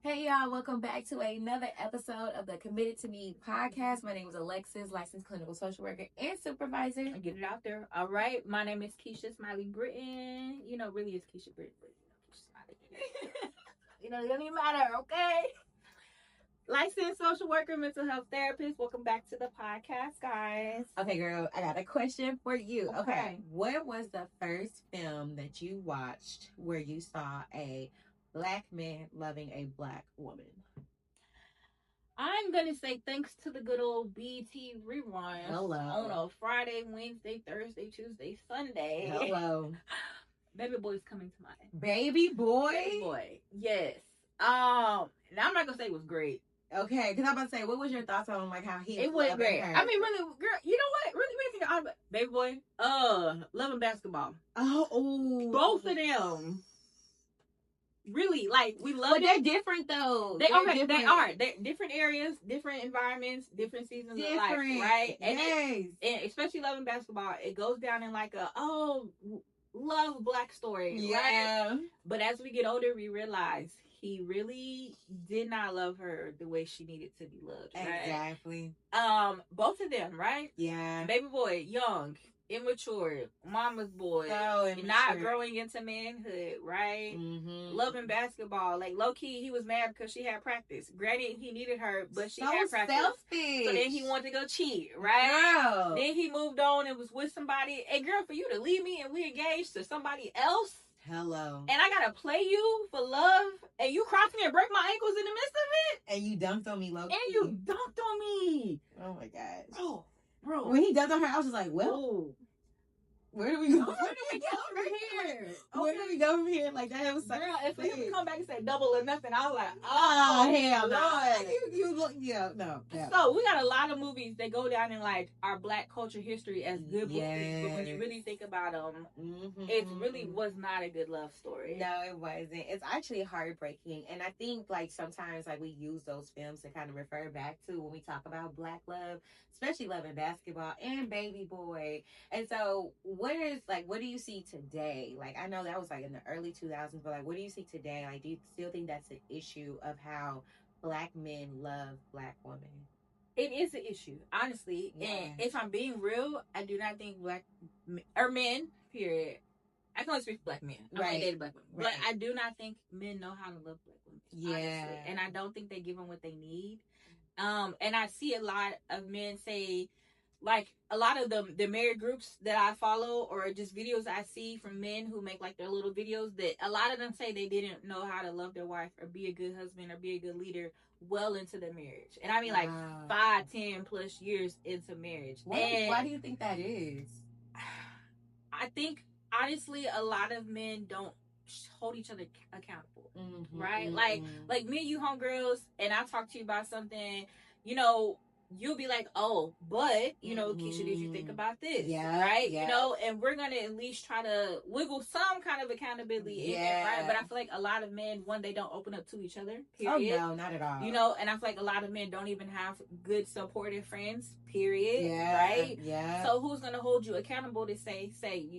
Hey y'all, welcome back to another episode of the Committed to Me podcast. My name is Alexis, licensed clinical social worker and supervisor. I get it out there. All right. My name is Keisha Smiley Britton. Really it's Keisha Britton, but Keisha Smiley. It doesn't even matter, okay? Licensed social worker, mental health therapist. Welcome back to the podcast, guys. Okay, girl, I got a question for you. Okay. What was the first film that you watched where you saw a black man loving a black woman? I'm gonna say thanks to the good old BT reruns. Hello. On a Friday, Wednesday, Thursday, Tuesday, Sunday. Hello. Baby Boy's coming to mind. Baby Boy? Baby Boy. Yes. Now I'm not gonna say it was great. Okay, because I'm about to say, what was your thoughts on like how he? It was great. Her? I mean, really, girl. You know what? Really, think about Baby Boy. Loving Basketball. Oh, both of them. Really, like we love. But they're different though. They are. They're different areas, different environments, different seasons of life, right? And yes. And especially Loving Basketball, it goes down in like a love black story, yeah. Right? But as we get older, we realize he really did not love her the way she needed to be loved. Right? Exactly. Both of them, right? Yeah. Baby Boy, young, immature, mama's boy, not growing into manhood, right? Mm-hmm. Loving basketball, like low key, he was mad because she had practice. Granted, he needed her, but she had practice. Selfish. So then he wanted to go cheat, right? Girl. Then he moved on and was with somebody. Hey, girl, for you to leave me and we engaged to somebody else. Hello. And I gotta play you for love, and you cross me and break my ankles in the midst of it. And you dunked on me, low key. And you dunked on me. Oh my gosh. Oh. Bro. When he dunked on her, I was just like, well, where do we go? Where do we go from here? Where do we go from here? Like that was girl, if we come back and say double or nothing, I was like, hell no. You look, no. So we got a lot of movies that go down in like our black culture history as good movies, but when you really think about them, it really was not a good love story. No, it wasn't. It's actually heartbreaking, and I think like sometimes like we use those films to kind of refer back to when we talk about black love, especially Loving Basketball and Baby Boy. And so what do you see today? Like, I know that was like in the early 2000s, but like, what do you see today? Like, do you still think that's an issue of how black men love black women? It is an issue, honestly. Yeah. And if I'm being real, I do not think black men, period. I can only speak for black men. I only dated black women. Right. But I do not think men know how to love black women. Yeah. Honestly. And I don't think they give them what they need. And I see a lot of men say, like a lot of the married groups that I follow or just videos I see from men who make like their little videos, that a lot of them say they didn't know how to love their wife or be a good husband or be a good leader well into their marriage. And I mean like 5, 10 plus years into marriage. Why do you think that is? I think honestly a lot of men don't hold each other accountable. Right? Like me and you homegirls, and I talk to you about something, you'll be like, oh, but, Keisha, did you think about this? Yeah. Right? Yeah. And we're going to at least try to wiggle some kind of accountability in there, right? But I feel like a lot of men, one, they don't open up to each other, period. Oh, no, not at all. And I feel like a lot of men don't even have good supportive friends, period. Yeah. Right? Yeah. So who's going to hold you accountable to say,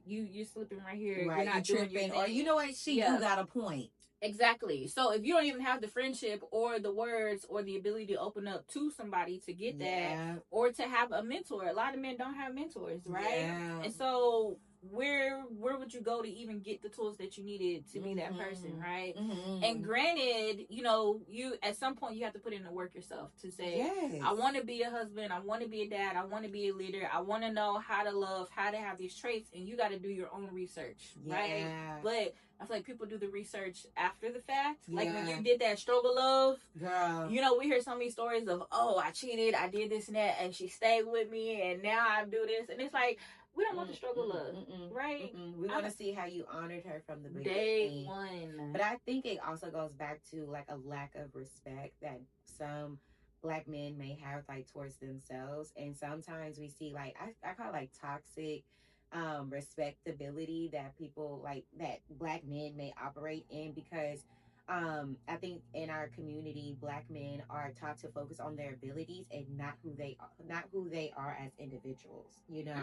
you're slipping right here. Right. You're not you're doing tripping. Your thing. Or you know what? You got a point. Exactly. So if you don't even have the friendship or the words or the ability to open up to somebody to get that, or to have a mentor, a lot of men don't have mentors, right? Yeah. And so where would you go to even get the tools that you needed to be that person, right? And granted, you at some point you have to put in the work yourself to say, I want to be a husband, I want to be a dad, I want to be a leader, I want to know how to love, how to have these traits, and you got to do your own research, right? But I feel like people do the research after the fact. Yeah. Like when you did that struggle love, girl. We hear so many stories of, I cheated, I did this and that, and she stayed with me, and now I do this. And it's like, we don't want the struggle love, right? We want to see how you honored her from the beginning. Day one. But I think it also goes back to like a lack of respect that some black men may have like towards themselves. And sometimes we see like, I call it like toxic respectability that people like that black men may operate in, because I think in our community, Black men are taught to focus on their abilities and not who they are as individuals, you know.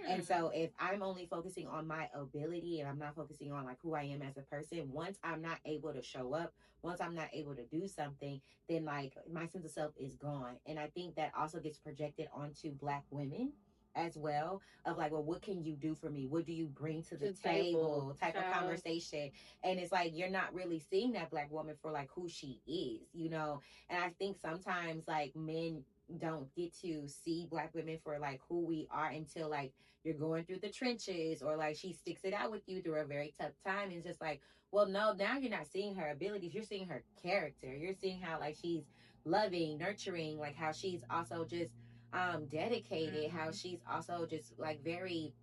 And so if I'm only focusing on my ability and I'm not focusing on like who I am as a person, once I'm not able to show up, once I'm not able to do something, then like my sense of self is gone. And I think that also gets projected onto Black women as well, of like, well, what can you do for me, what do you bring to the table type of conversation. And it's like you're not really seeing that Black woman for like who she is, you know. And I think sometimes like men don't get to see Black women for like who we are until like you're going through the trenches, or like she sticks it out with you through a very tough time. And it's just like, well, no, now you're not seeing her abilities, you're seeing her character, you're seeing how like she's loving, nurturing, like how she's also just dedicated, how she's also just like very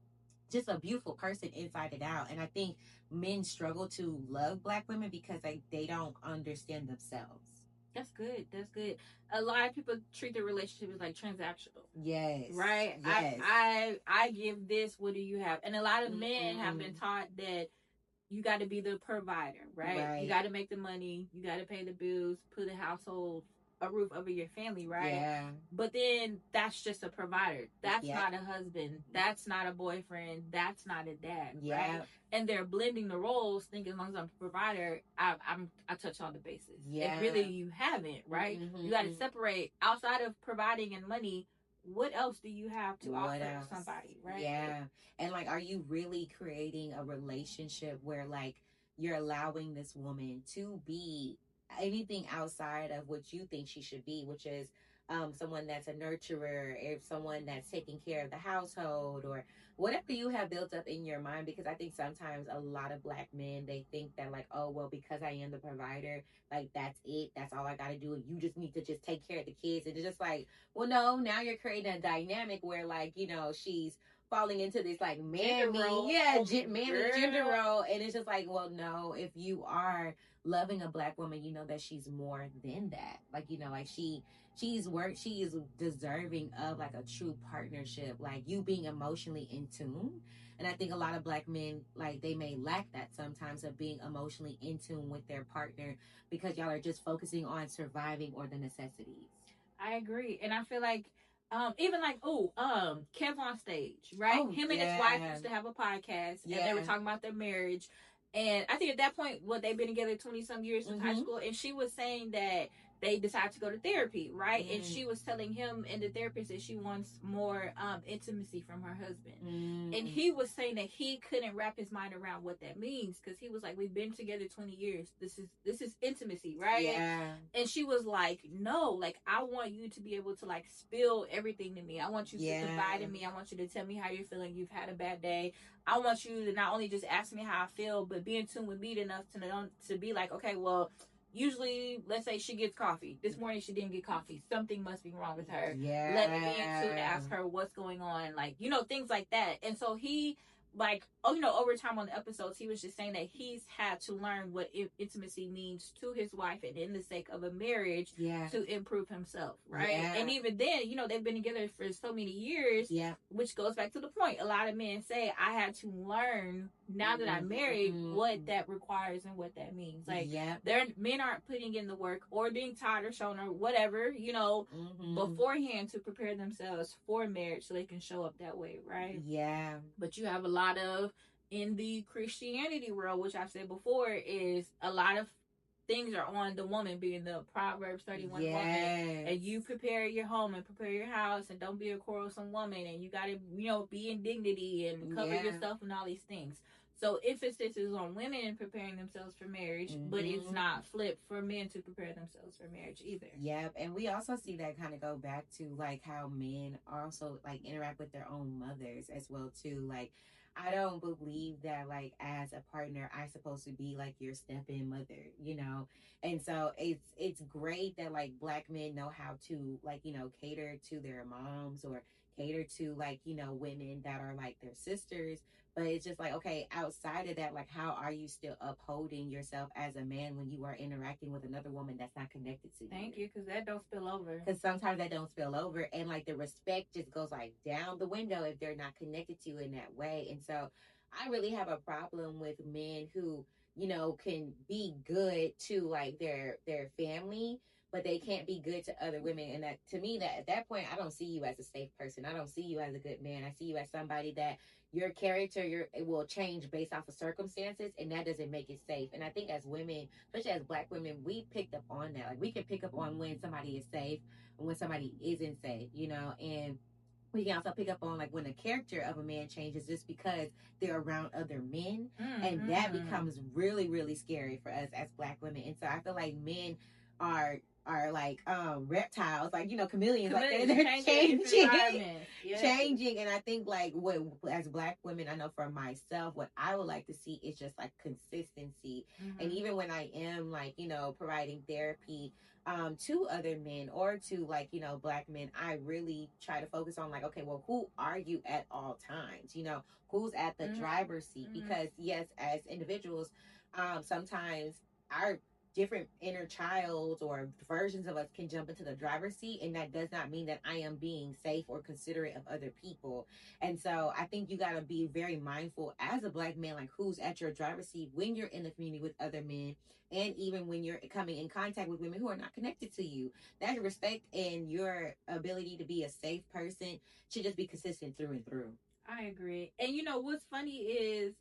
just a beautiful person inside and out. And I think men struggle to love Black women because they don't understand themselves. That's good. That's good. A lot of people treat their relationship as like transactional. Yes. Right? Yes. I give this, what do you have? And a lot of men have been taught that you got to be the provider, right? You got to make the money, you got to pay the bills, put a household, a roof over your family, right? Yeah. But then that's just a provider. That's not a husband. That's not a boyfriend. That's not a dad, right? And they're blending the roles, thinking as long as I'm a provider, I touch all the bases. Yeah. And really, you haven't, right? You got to separate outside of providing and money. What else do you have to offer somebody, right? Yeah. And like, are you really creating a relationship where like you're allowing this woman to be anything outside of what you think she should be, which is someone that's a nurturer, if someone that's taking care of the household, or whatever you have built up in your mind? Because I think sometimes a lot of Black men, they think that like, oh well, because I am the provider, like that's it, that's all I gotta do, and you just need to just take care of the kids. And it's just like, well, no, now you're creating a dynamic where like, you know, she's falling into this like manly gender role. And it's just like, well, no, if you are loving a Black woman, you know that she's more than that. Like, you know, like she is deserving of like a true partnership, like you being emotionally in tune. And I think a lot of Black men, like they may lack that sometimes, of being emotionally in tune with their partner, because y'all are just focusing on surviving or the necessities. I agree. And I feel like even like Kev on Stage, right? Him and his wife used to have a podcast, and they were talking about their marriage. And I think at that point, they've been together 20 some years since high school, and she was saying that they decided to go to therapy, right? And she was telling him and the therapist that she wants more intimacy from her husband. And he was saying that he couldn't wrap his mind around what that means, because he was like, we've been together 20 years. This is intimacy, right? Yeah. And she was like, no, like I want you to be able to like spill everything to me. I want you to confide in me. I want you to tell me how you're feeling. You've had a bad day. I want you to not only just ask me how I feel, but be in tune with me enough to know, to be like, okay, well, usually, let's say she gets coffee. This morning she didn't get coffee. Something must be wrong with her. Yeah. Let me be in tune to ask her what's going on. Like, you know, things like that. And so he, like, over time on the episodes, he was just saying that he's had to learn what intimacy means to his wife, and in the sake of a marriage, to improve himself, right? Yeah. And even then, they've been together for so many years, which goes back to the point. A lot of men say, I had to learn, now that I'm married, what that requires and what that means. Like, men aren't putting in the work or being taught or shown or whatever, beforehand to prepare themselves for marriage so they can show up that way, right? Yeah. But you have a lot of, in the Christianity world, which I've said before, is a lot of things are on the woman, being the Proverbs 31 woman. And you prepare your home and prepare your house, and don't be a quarrelsome woman, and you got to, be in dignity and cover yourself and all these things. So emphasis is on women preparing themselves for marriage, but it's not flipped for men to prepare themselves for marriage either. Yep. And we also see that kind of go back to like how men also like interact with their own mothers as well too. Like, I don't believe that like as a partner I'm supposed to be like your step-in mother. And so it's great that like Black men know how to like, cater to their moms, or cater to like, women that are like their sisters. But it's just like, okay, outside of that, like, how are you still upholding yourself as a man when you are interacting with another woman that's not connected to you? Thank you, because that don't spill over. Because sometimes that don't spill over, and like the respect just goes like down the window if they're not connected to you in that way. And so I really have a problem with men who can be good to like their family, but they can't be good to other women. And that, to me, that at that point, I don't see you as a safe person. I don't see you as a good man. I see you as somebody that your character it will change based off of circumstances, and that doesn't make it safe. And I think as women, especially as Black women, we picked up on that. Like, we can pick up on when somebody is safe and when somebody isn't safe, and we can also pick up on like when the character of a man changes just because they're around other men, and that becomes really, really scary for us as Black women. And so I feel like men are like reptiles, like chameleons, like they're changing. And I think like what, as Black women, I know for myself, what I would like to see is just like consistency. And even when I am like providing therapy to other men or to like Black men, I really try to focus on like, okay, well, who are you at all times, who's at the driver's seat? Because yes, as individuals, sometimes our different inner childs or versions of us can jump into the driver's seat, and that does not mean that I am being safe or considerate of other people. And so I think you got to be very mindful as a Black man, like who's at your driver's seat when you're in the community with other men, and even when you're coming in contact with women who are not connected to you. That respect and your ability to be a safe person should just be consistent through and through. I agree. And what's funny is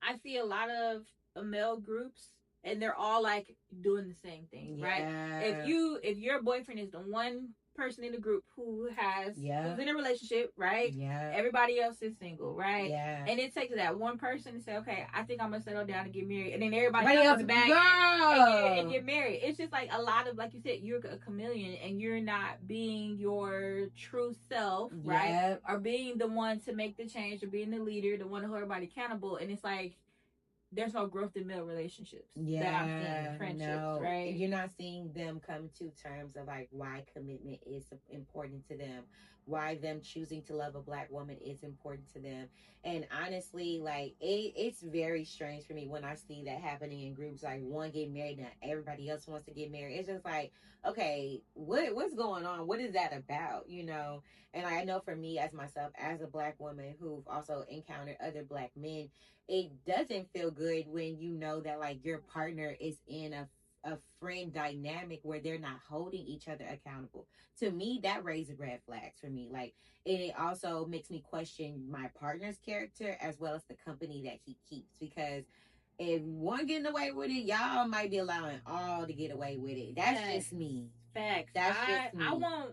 I see a lot of male groups, and they're all like doing the same thing, right? If your boyfriend is the one person in the group who's in a relationship, right? Yeah. Everybody else is single, right? Yeah. And it takes that one person to say, okay, I think I'm gonna settle down and get married, and then everybody else back and get married. It's just like a lot of, like you said, you're a chameleon, and you're not being your true self, right? Or being the one to make the change, or being the leader, the one to hold everybody accountable. And it's like, there's no growth in male relationships that I'm seeing, friendships, right? You're not seeing them come to terms of like why commitment is important to them, why them choosing to love a Black woman is important to them. And honestly, like it's very strange for me when I see that happening in groups, like one getting married and everybody else wants to get married. It's just like, okay, what's going on? What is that about? And I know for me as myself, as a Black woman who've also encountered other Black men, it doesn't feel good when you know that like your partner is in a friend dynamic where they're not holding each other accountable. To me, that raises red flags for me. Like, it also makes me question my partner's character as well as the company that he keeps, because if one getting away with it, y'all might be allowing all to get away with it. That's just me. Facts. That's just me.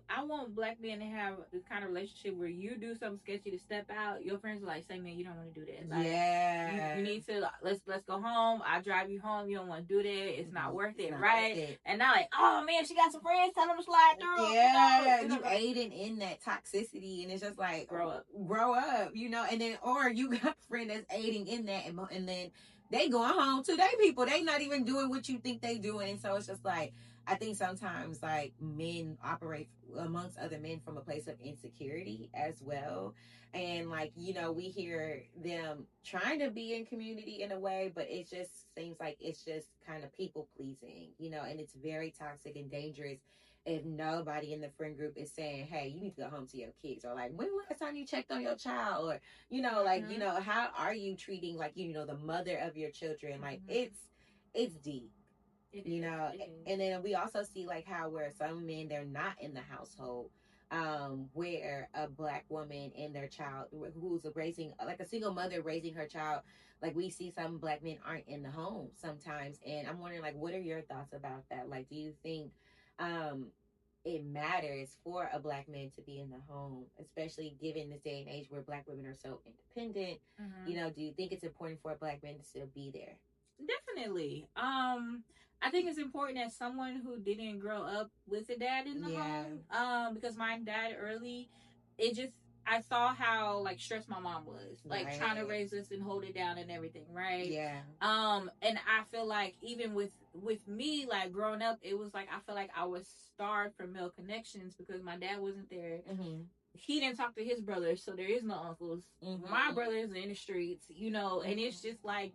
I want Black men to have this kind of relationship where you do something sketchy to step out. Your friends are like, say, man, you don't want to do that. Like, you need to let's go home. I'll drive you home. You don't want to do that. It's not worth it, right? And now like, oh man, she got some friends. Tell them to slide through. Yeah, you aiding in that toxicity, and it's just like grow up, and then or you got a friend that's aiding in that, and then they going home to their people. They not even doing what you think they doing. And so it's just like, I think sometimes like men operate amongst other men from a place of insecurity as well. And like, we hear them trying to be in community in a way, but it just seems like it's just kind of people pleasing, and it's very toxic and dangerous if nobody in the friend group is saying, hey, you need to go home to your kids, or like, when last time you checked on your child, or how are you treating like the mother of your children? Like, it's deep. And then we also see like how where some men, they're not in the household, where a Black woman and their child who's raising, like a single mother raising her child, like we see some Black men aren't in the home sometimes. And I'm wondering, like, what are your thoughts about that? Like, do you think it matters for a Black man to be in the home, especially given this day and age where Black women are so independent? Do you think it's important for a Black man to still be there? Definitely. I think it's important as someone who didn't grow up with a dad in the home. Because mine died early. I saw how like stressed my mom was, like trying to raise us and hold it down and everything, right? Yeah. And I feel like even with me, like growing up, it was like I feel like I was starved for male connections because my dad wasn't there. He didn't talk to his brothers, so there is no uncles. My brothers are in the streets, and it's just like,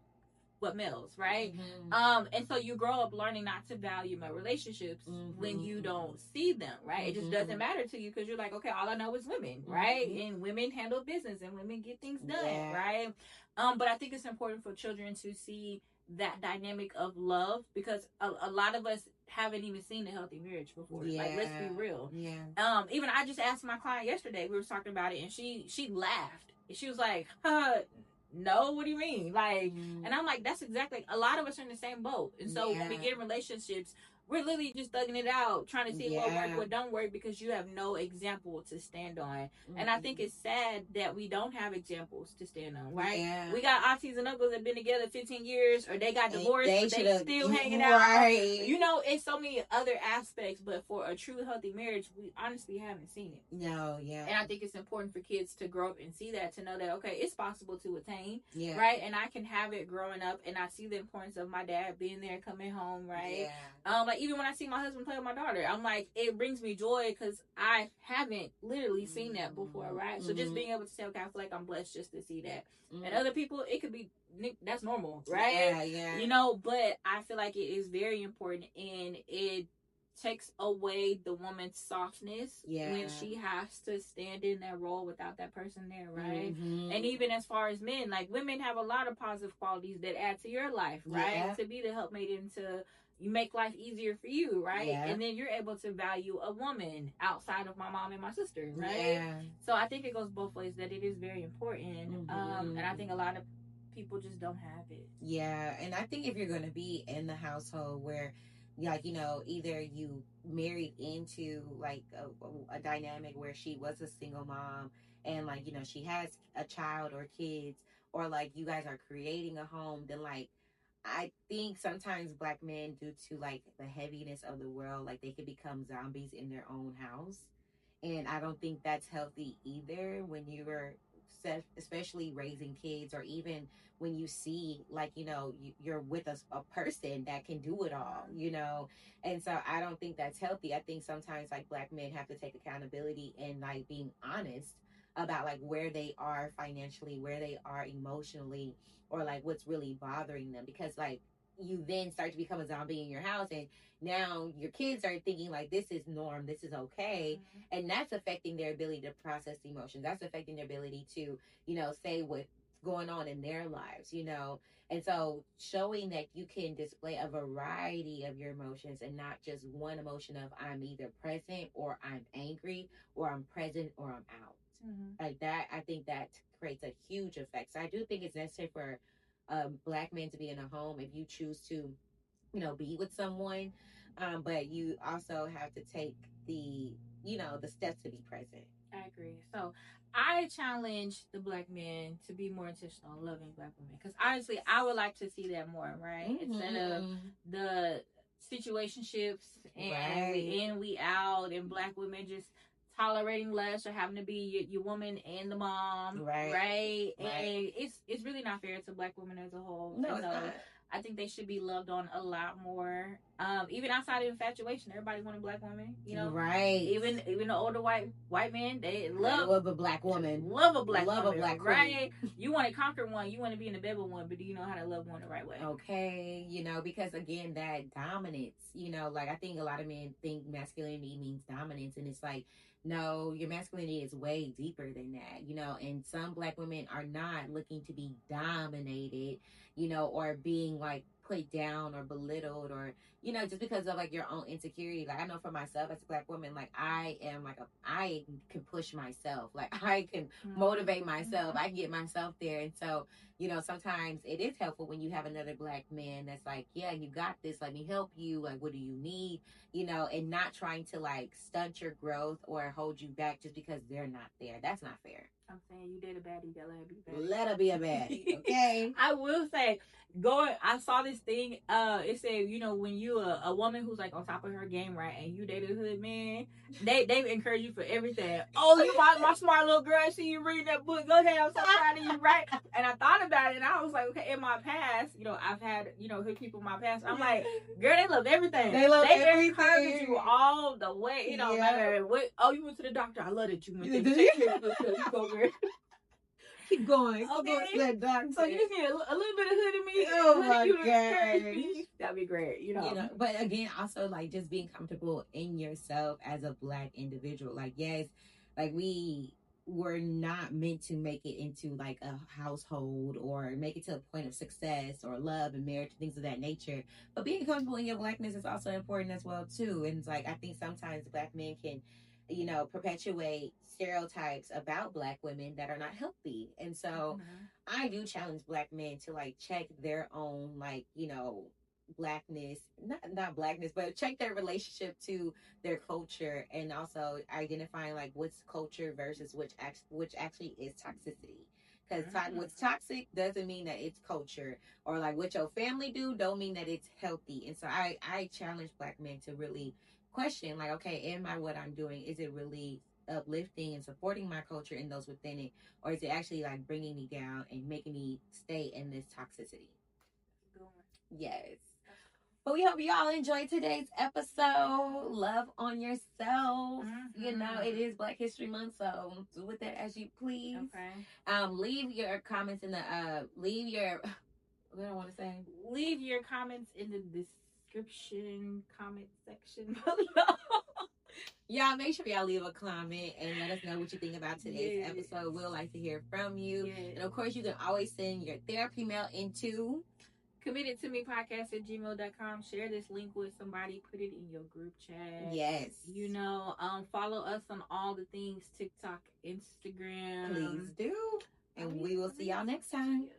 what males, right? And so you grow up learning not to value my relationships when you don't see them, right? It just doesn't matter to you because you're like, okay, all I know is women, right? And women handle business and women get things done, right? But I think it's important for children to see that dynamic of love, because a lot of us haven't even seen a healthy marriage before. Yeah. Like, let's be real. Yeah. Even I just asked my client yesterday, we were talking about it, and she laughed. She was like, no, what do you mean? Like, and I'm like, that's exactly, a lot of us are in the same boat. And so when we get in relationships, we're literally just thugging it out, trying to see what work, what don't work, because you have no example to stand on. And I think it's sad that we don't have examples to stand on, right? Yeah. We got aunties and uncles that have been together 15 years, or they got divorced, but they still hanging out. Right. You know, it's so many other aspects, but for a true healthy marriage, we honestly haven't seen it. No, yeah. And I think it's important for kids to grow up and see that, to know that, okay, it's possible to attain, right? And I can have it growing up, and I see the importance of my dad being there, coming home, right? Yeah. Like, even when I see my husband play with my daughter, I'm like, it brings me joy, because I haven't literally seen that before, right? So just being able to say, okay, I feel like I'm blessed just to see that. And other people, it could be, that's normal, right? Yeah, yeah. You know, but I feel like it is very important, and it takes away the woman's softness when she has to stand in that role without that person there, right? And even as far as men, like, women have a lot of positive qualities that add to your life, right? To be the helpmate and to you make life easier for you, right? And then you're able to value a woman outside of my mom and my sister, right? So I think it goes both ways, that it is very important. And I think a lot of people just don't have it. Yeah, and I think if you're going to be in the household where, like, you know, either you married into like a dynamic where she was a single mom, and, like, you know, she has a child or kids, or like you guys are creating a home, then, like, I think sometimes Black men, due to like the heaviness of the world, like, they can become zombies in their own house. And I don't think that's healthy either, when you are especially raising kids, or even when you see, like, you know, you're with a person that can do it all, you know. And so I don't think that's healthy. I think sometimes, like, Black men have to take accountability and, like, being honest about, like, where they are financially, where they are emotionally, or like what's really bothering them, because, like, you then start to become a zombie in your house, and now your kids are thinking like, this is norm, this is okay. And that's affecting their ability to process emotions, that's affecting their ability to, you know, say what's going on in their lives, you know. And so showing that you can display a variety of your emotions, and not just one emotion of, I'm either present, or I'm angry, or I'm present, or I'm out. Like that, I think that creates a huge effect. So I do think it's necessary for Black men to be in a home, if you choose to, you know, be with someone. But you also have to take the, you know, the steps to be present. I agree. So I challenge the Black men to be more intentional in loving Black women, because honestly, I would like to see that more, right? Instead of the situationships and we in, we out, and Black women just tolerating less, or having to be your woman and the mom, right? And it's really not fair to Black women as a whole. No, it's not. I think they should be loved on a lot more. Even outside of infatuation, everybody want a Black woman, you know. Right. Even the older white men, they love a Black woman. Love a Black woman. Right. You want to conquer one, you want to be in the bed with one, but do you know how to love one the right way? Okay, you know, because again, that dominance, you know, like, I think a lot of men think masculinity means dominance, and it's like, no, your masculinity is way deeper than that, you know. And some Black women are not looking to be dominated, you know, or being like put down or belittled, or, you know, just because of like your own insecurity. Like, I know for myself as a Black woman, like, I am like I can push myself, like, I can motivate myself, I can get myself there. And so, you know, sometimes it is helpful when you have another Black man that's like, yeah, you got this, let me help you, like, what do you need, you know, and not trying to like stunt your growth or hold you back just because they're not there. That's not fair. I'm saying, you did a baddie, you gotta let her be a baddie. Let her be a baddie, okay? I will say, I saw this thing, it said, you know, when you a woman who's like on top of her game, right, and you date a hood man, they encourage you for everything. Oh, you my smart little girl, I see you reading that book, go ahead, I'm so proud of you, right? And I thought about it, and I was like, okay, in my past, you know, I've had, you know, hood people in my past, I'm like, girl, they love everything. They encourage you all the way, you know, no matter what. Oh, you went to the doctor, I love that you went there. Take care of yourself, you go, girl. Keep going. Okay. So you just need a little bit of hood in me. Oh my God. That'd be great. You know. But again, also like just being comfortable in yourself as a Black individual. Like, yes, like we were not meant to make it into like a household or make it to a point of success or love and marriage, things of that nature. But being comfortable in your blackness is also important as well too. And it's like I think sometimes black men can, perpetuate stereotypes about black women that are not healthy. And so I do challenge black men to like check their own like, blackness, not blackness, but check their relationship to their culture, and also identifying like what's culture versus which actually is toxicity. Because what's toxic doesn't mean that it's culture, or like what your family do don't mean that it's healthy. And so I challenge black men to really question like, okay, am I what I'm doing, is it really uplifting and supporting my culture and those within it, or is it actually like bringing me down and making me stay in this toxicity? Yes. But we hope you all enjoyed today's episode. Love on yourself. It is Black History Month, so do with that as you please. Okay. Leave your comments in the leave your what do I want to say? Leave your comments in the description comment section below. Y'all make sure y'all leave a comment and let us know what you think about today's episode. We'll like to hear from you. Yes. And of course, you can always send your therapy mail into committedtomepodcast@gmail.com. Share this link with somebody. Put it in your group chat. Yes. Follow us on all the things, TikTok, Instagram. Please do. And we will see y'all next time.